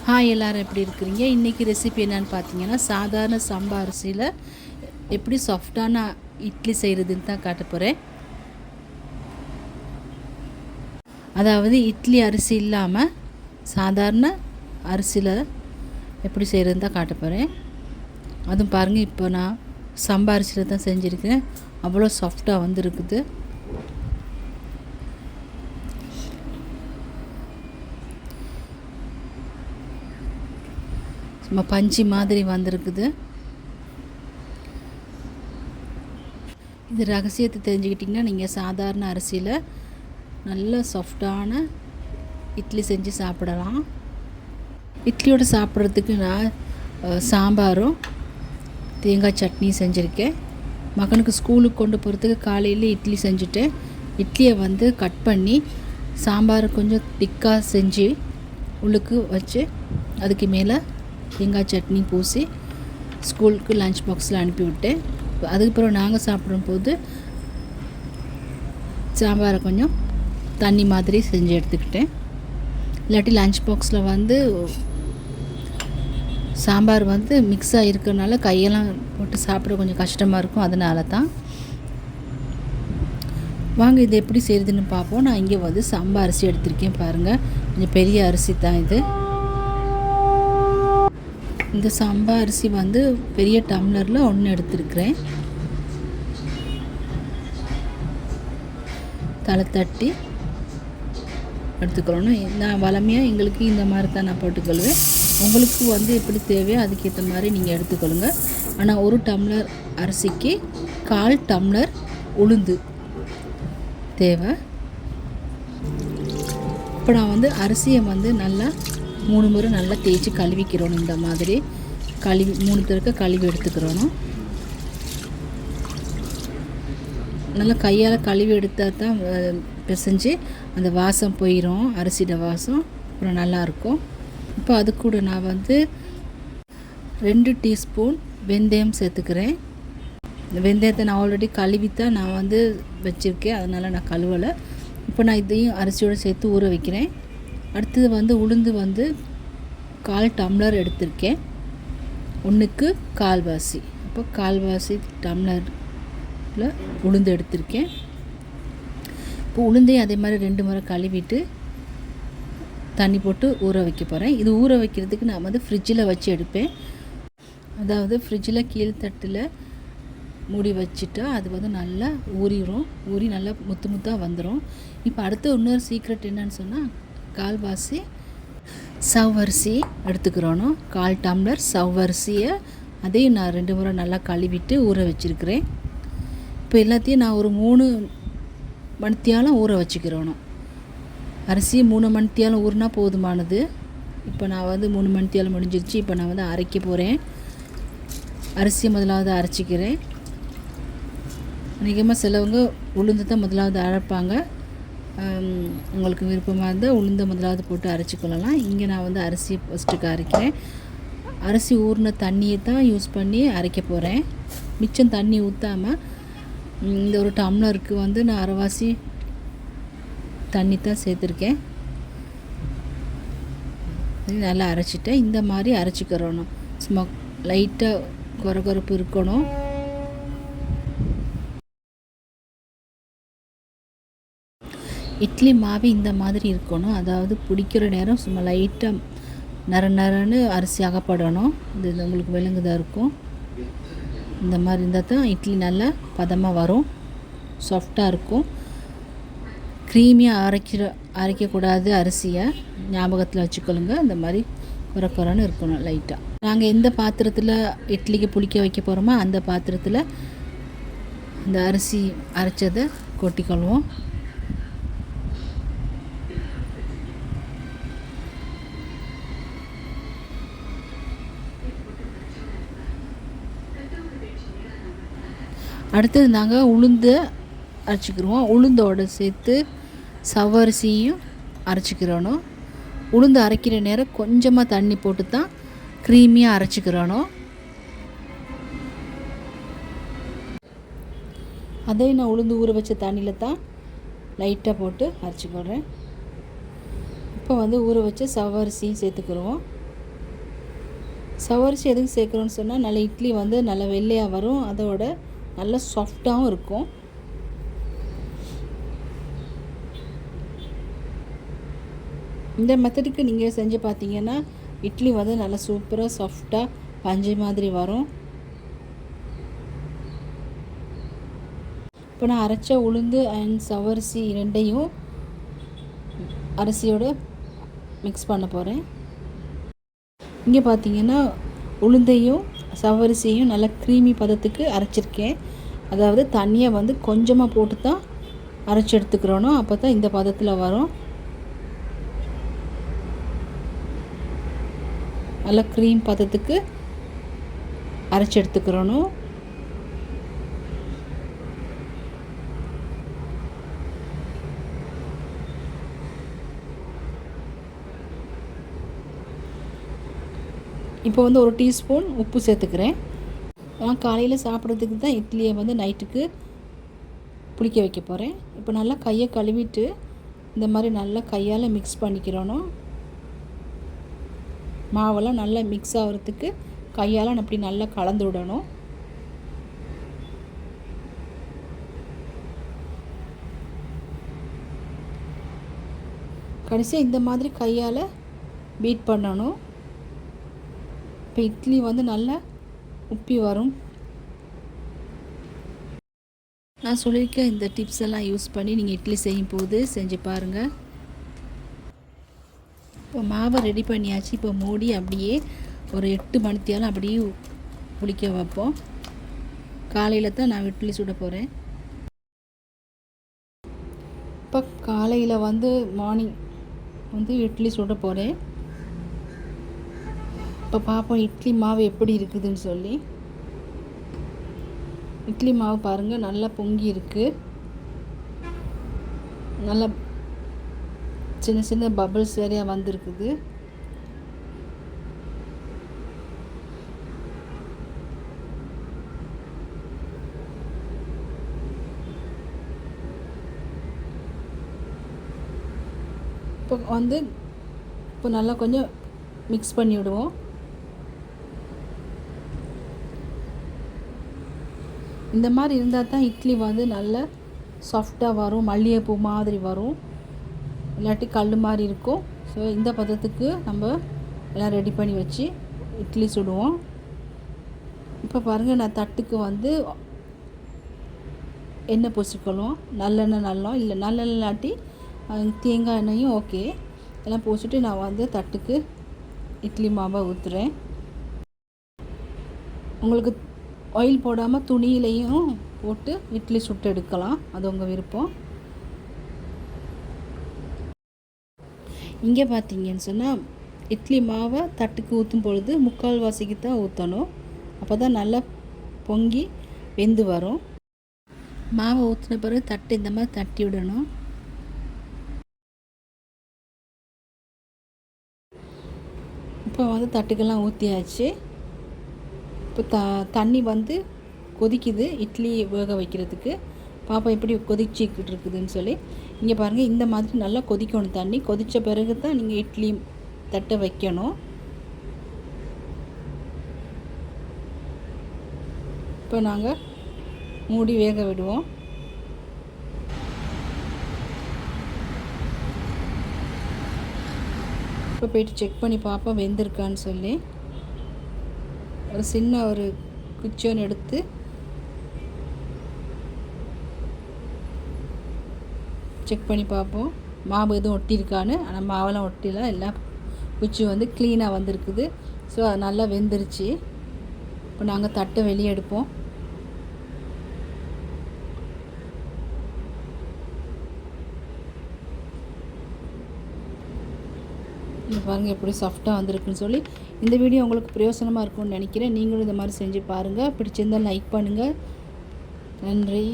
Hi, எல்லோரும் எப்படி இருக்கிறீங்க? இன்றைக்கி ரெசிபி என்னென்னு பார்த்தீங்கன்னா, சாதாரண சம்பா அரிசியில் எப்படி சாஃப்டான இட்லி செய்கிறதுன்னு தான் காட்ட போகிறேன். அதாவது இட்லி அரிசி இல்லாமல் சாதாரண அரிசியில் எப்படி செய்கிறதுன்னு தான் காட்ட போகிறேன். அதுவும் பாருங்கள், இப்போ நான் சம்பா அரிசியில் தான் செஞ்சுருக்கிறேன். அவ்வளோ சாஃப்டாக வந்துருக்குது. சும்மா பஞ்சு மாதிரி வந்திருக்குது. இது ரகசியத்தை தெரிஞ்சுக்கிட்டிங்கன்னா நீங்கள் சாதாரண அரிசியில் நல்ல சாஃப்டான இட்லி செஞ்சு சாப்பிடலாம். இட்லியோடு சாப்பிட்றதுக்கு நான் சாம்பாரும் தேங்காய் சட்னி செஞ்சுருக்கேன். மகனுக்கு ஸ்கூலுக்கு கொண்டு போகிறதுக்கு காலையில் இட்லி செஞ்சுட்டேன். இட்லியை கட் பண்ணி சாம்பார் கொஞ்சம் திக்காக செஞ்சு உள்ளுக்கு வச்சு அதுக்கு மேலே தேங்காய் சட்னி பூசி ஸ்கூலுக்கு லஞ்ச் பாக்ஸில் அனுப்பிவிட்டேன். அதுக்கப்புறம் நாங்கள் சாப்பிடும்போது சாம்பாரை கொஞ்சம் தண்ணி மாதிரி செஞ்சு எடுத்துக்கிட்டேன். இல்லாட்டி லஞ்ச் பாக்ஸில் சாம்பார் மிக்ஸ் ஆகிருக்கிறதுனால கையெல்லாம் போட்டு சாப்பிட கொஞ்சம் கஷ்டமாக இருக்கும். அதனால தான் வாங்க இது எப்படி செய்கிறதுன்னு பார்ப்போம். நான் இங்கே சாம்பார் அரிசி எடுத்திருக்கேன். பாருங்கள், கொஞ்சம் பெரிய அரிசி தான் இது. இந்த சம்பா அரிசி பெரிய டம்ளரில் 1 எடுத்துருக்கிறேன். தலை தட்டி எடுத்துக்கணும். நான் வளமையாக எங்களுக்கு இந்த மாதிரி தான் நான் போட்டுக்கொள்வேன். உங்களுக்கு எப்படி தேவையோ அதுக்கேற்ற மாதிரி நீங்கள் எடுத்துக்கொள்ளுங்க. ஆனால் 1 டம்ளர் அரிசிக்கு 1/4 டம்ளர் உளுந்து தேவை. இப்போ நான் அரிசியை நல்லா 3 முறை நல்லா தேய்ச்சி கழுவிக்கிறோம். இந்த மாதிரி 3 தடவை கழுவி எடுத்துக்கிறோம். நல்லா கையால் கழுவி எடுத்தால் தான் பிசைஞ்சு அந்த வாசம் போயிடும், அரிசியோட வாசம். அப்புறம் நல்லாயிருக்கும். இப்போ அது கூட நான் 2 டீஸ்பூன் வெந்தயம் சேர்த்துக்கிறேன். இந்த வெந்தயத்தை நான் ஆல்ரெடி கழுவித்தான் நான் வச்சுருக்கேன், அதனால் நான் கழுவலை. இப்போ நான் இதையும் அரிசியோடு சேர்த்து ஊற வைக்கிறேன். அடுத்தது உளுந்து 1/4 டம்ளர் எடுத்திருக்கேன். 1க்கு 1/4. அப்போ 1/4 டம்ளரில் உளுந்து எடுத்திருக்கேன். இப்போ உளுந்தையும் அதே மாதிரி 2 முறை கழுவிட்டு தண்ணி போட்டு ஊற வைக்க போகிறேன். இது ஊற வைக்கிறதுக்கு நான் ஃப்ரிட்ஜில் வச்சு எடுப்பேன். அதாவது ஃப்ரிட்ஜில் கீழ்த்தட்டில் மூடி வச்சுட்டா அது நல்லா ஊறி நல்லா முத்தாக வந்துடும். இப்போ அடுத்து இன்னொரு சீக்ரெட் என்னன்னு சொன்னால், 1/4 சவ்வரிசி எடுத்துக்கிறோம். 1/4 டம்ளர் சவ்வரிசியை அதையும் நான் 2 முறை நல்லா கழுவிட்டு ஊற வச்சுருக்கிறேன். இப்போ எல்லாத்தையும் நான் ஒரு 3 மணித்தியாலம் ஊற வச்சுக்கிறோம். அரிசி 3 மணித்தியாலம் ஊறினா போதுமானது. இப்போ நான் 3 மணித்தியாலம் முடிஞ்சிருச்சு. இப்போ நான் அரைக்க போகிறேன். அரிசியை முதலாவது அரைச்சிக்கிறேன். அதிகமாக சிலவங்க உளுந்து தான் முதலாவது அரைப்பாங்க. உங்களுக்கு விருப்பமாக இருந்தால் உளுந்தை முதலாவது போட்டு அரைச்சிக்கொள்ளலாம். இங்கே நான் அரிசி ஃபஸ்ட்டுக்கு அரைக்கிறேன். அரிசி ஊறின தண்ணியை தான் யூஸ் பண்ணி அரைக்க போகிறேன். மிச்சம் தண்ணி ஊற்றாமல் இந்த ஒரு டம்ளருக்கு நான் அரைவாசி தண்ணி தான் சேர்த்துருக்கேன். நல்லா அரைச்சிட்டேன். இந்த மாதிரி அரைச்சிக்கிறணும். சும்மா லைட்டாக கொரகொரப்பு இருக்கணும். இட்லி மாவு இந்த மாதிரி இருக்கணும். அதாவது பிடிக்கிற நேரம் சும்மா லைட்டாக நரன்னு அரிசி அகப்படணும். இது உங்களுக்கு விளங்குதாக இருக்கும். இந்த மாதிரி இருந்தால் தான் இட்லி நல்லா பதமாக வரும், சாஃப்டாக இருக்கும். க்ரீமியாக அரைக்கக்கூடாது அரிசியை, ஞாபகத்தில் வச்சுக்கொள்ளுங்க. இந்த மாதிரி குறன்னு இருக்கணும் லைட்டாக. நாங்கள் எந்த பாத்திரத்தில் இட்லிக்கு புளிக்க வைக்க போகிறோமோ அந்த பாத்திரத்தில் இந்த அரிசி அரைச்சதை கொட்டிக்கொள்வோம். அடுத்தது நாங்கள் உளுந்து அரைச்சிக்கிறோம். உளுந்தோடு சேர்த்து சவ்வரிசியும் அரைச்சிக்கிறணும். உளுந்து அரைக்கிற நேரம் கொஞ்சமாக தண்ணி போட்டு தான் க்ரீமியாக அரைச்சிக்கிறணும். அதே நான் உளுந்து ஊற வச்ச தண்ணியில் தான் லைட்டாக போட்டு அரைச்சிக்கிறேன். இப்போ ஊற வச்ச சவ்வரிசியும் சேர்த்துக்கிடுவோம். சவரிசி எதுக்கு சேர்க்குறோன்னு சொன்னால் நல்ல இட்லி வந்து நல்ல வெள்ளையாக வரும், அதோட நல்ல சாஃப்டாகவும் இருக்கும். இந்த மெத்தடுக்கு நீங்கள் செஞ்சு பார்த்தீங்கன்னா இட்லி வந்து நல்லா சூப்பராக சாஃப்டாக பஞ்சு மாதிரி வரும். இப்போ நான் அரைச்ச உளுந்து அண்ட் சவரிசி ரெண்டையும் அரிசியோடு மிக்ஸ் பண்ண போகிறேன். இங்கே பார்த்தீங்கன்னா உளுந்தையும் சவரிசியும் நல்லா க்ரீமி பதத்துக்கு அரைச்சிருக்கேன். அதாவது தண்ணியை வந்து கொஞ்சமாக போட்டு தான் அரைச்சி எடுத்துக்கிறோனோ, அப்போ தான் இந்த பதத்தில் வரும். நல்லா க்ரீம் பதத்துக்கு அரைச்சி எடுத்துக்கிறோனும். இப்போ வந்து 1 டீஸ்பூன் உப்பு சேர்த்துக்கிறேன். நான் காலையில் சாப்பிட்றதுக்கு தான் இட்லியை வந்து நைட்டுக்கு புளிக்க வைக்க போகிறேன். இப்போ நல்லா கையை கழுவிட்டு இந்த மாதிரி நல்லா கையால் மிக்ஸ் பண்ணிக்கிறோனும். மாவெல்லாம் நல்லா மிக்ஸ் ஆகிறதுக்கு கையால் அப்படி நல்லா கலந்து விடணும். கடைசியாக இந்த மாதிரி கையால் பீட் பண்ணணும். இப்போ இட்லி வந்து நல்லா உப்பி வரும். நான் சொல்லியிருக்க இந்த டிப்ஸ் எல்லாம் யூஸ் பண்ணி நீங்கள் இட்லி செய்யும் போது செஞ்சு பாருங்கள். இப்போ மாவை ரெடி பண்ணியாச்சு. இப்போ மூடி அப்படியே ஒரு 8 மணித்தியாலும் அப்படியே புளிக்க வைப்போம். காலையில் தான் நான் இட்லி சுட போகிறேன். இப்போ காலையில் வந்து மார்னிங் வந்து இட்லி சுட போகிறேன். இப்போ பார்ப்போம் இட்லி மாவு எப்படி இருக்குதுன்னு சொல்லி. இட்லி மாவு பாருங்கள் நல்லா பொங்கி இருக்குது. நல்லா சின்ன சின்ன பபிள்ஸ் வேறையாக வந்திருக்குது. இப்போ நல்லா கொஞ்சம் மிக்ஸ் பண்ணி விடுவோம். இந்த மாதிரி இருந்தால் தான் இட்லி வந்து நல்லா சாஃப்டாக வரும், மல்லிகைப்பூ மாதிரி வரும், இல்லாட்டி கல் மாதிரி இருக்கும். ஸோ இந்த பதத்துக்கு நம்ம எல்லாம் ரெடி பண்ணி வச்சு இட்லி சுடுவோம். இப்போ பாருங்கள், நான் தட்டுக்கு வந்து எண்ணெய் பூசிக்கணும். நல்லெண்ணெய் நல்லோம், இல்லை நல்லெண்ணெய் இல்லாட்டி தேங்காய் எண்ணெயும் ஓகே. எல்லாம் பூசிட்டு நான் வந்து தட்டுக்கு இட்லி மாவை ஊற்றுறேன். உங்களுக்கு ஆயில் போடாமல் துணியிலையும் போட்டு இட்லி சுட்டு எடுக்கலாம், அது உங்கள் விருப்பம். இங்கே பார்த்தீங்கன்னு சொன்னால் இட்லி மாவை தட்டுக்கு ஊற்றும் பொழுது 3/4 வாசிக்கு தான் ஊற்றணும். அப்போ தான் நல்லா பொங்கி வெந்து வரும். மாவை ஊற்றின பிறகு தட்டு இந்த மாதிரி தட்டி விடணும். இப்போ வந்து தட்டுக்கெல்லாம் ஊற்றியாச்சு. இப்போ தண்ணி வந்து கொதிக்குது இட்லி வேக வைக்கிறதுக்கு. பாப்பா எப்படி கொதிச்சிக்கிட்டு இருக்குதுன்னு சொல்லி. இங்கே பாருங்கள், இந்த மாதிரி நல்லா கொதிக்கணும். தண்ணி கொதித்த பிறகு தான் நீங்கள் இட்லி தட்டை வைக்கணும். இப்போ நாங்கள் மூடி வேக விடுவோம். இப்போ போய்ட்டு செக் பண்ணி பார்ப்போம் வெந்திருக்கான்னு சொல்லி. ஒரு சின்ன ஒரு குச்சியோன்னு எடுத்து செக் பண்ணி பார்ப்போம் மாவு எதுவும் ஒட்டியிருக்கான்னு. ஆனால் மாவெல்லாம் ஒட்டிலாம் எல்லாம் குச்சி வந்து க்ளீனாக வந்திருக்குது. ஸோ அது நல்லா வெந்துருச்சு. இப்போ நாங்கள் தட்டை வெளியே எடுப்போம். இங்கே பாருங்கள் எப்படி சாஃப்டாக வந்திருக்குன்னு சொல்லி. இந்த வீடியோ உங்களுக்கு பிரயோசனமாக இருக்கும்னு நினைக்கிறேன். நீங்களும் இந்த மாதிரி செஞ்சு பாருங்கள். பிடிச்சிருந்தால் லைக் பண்ணுங்கள். நன்றி.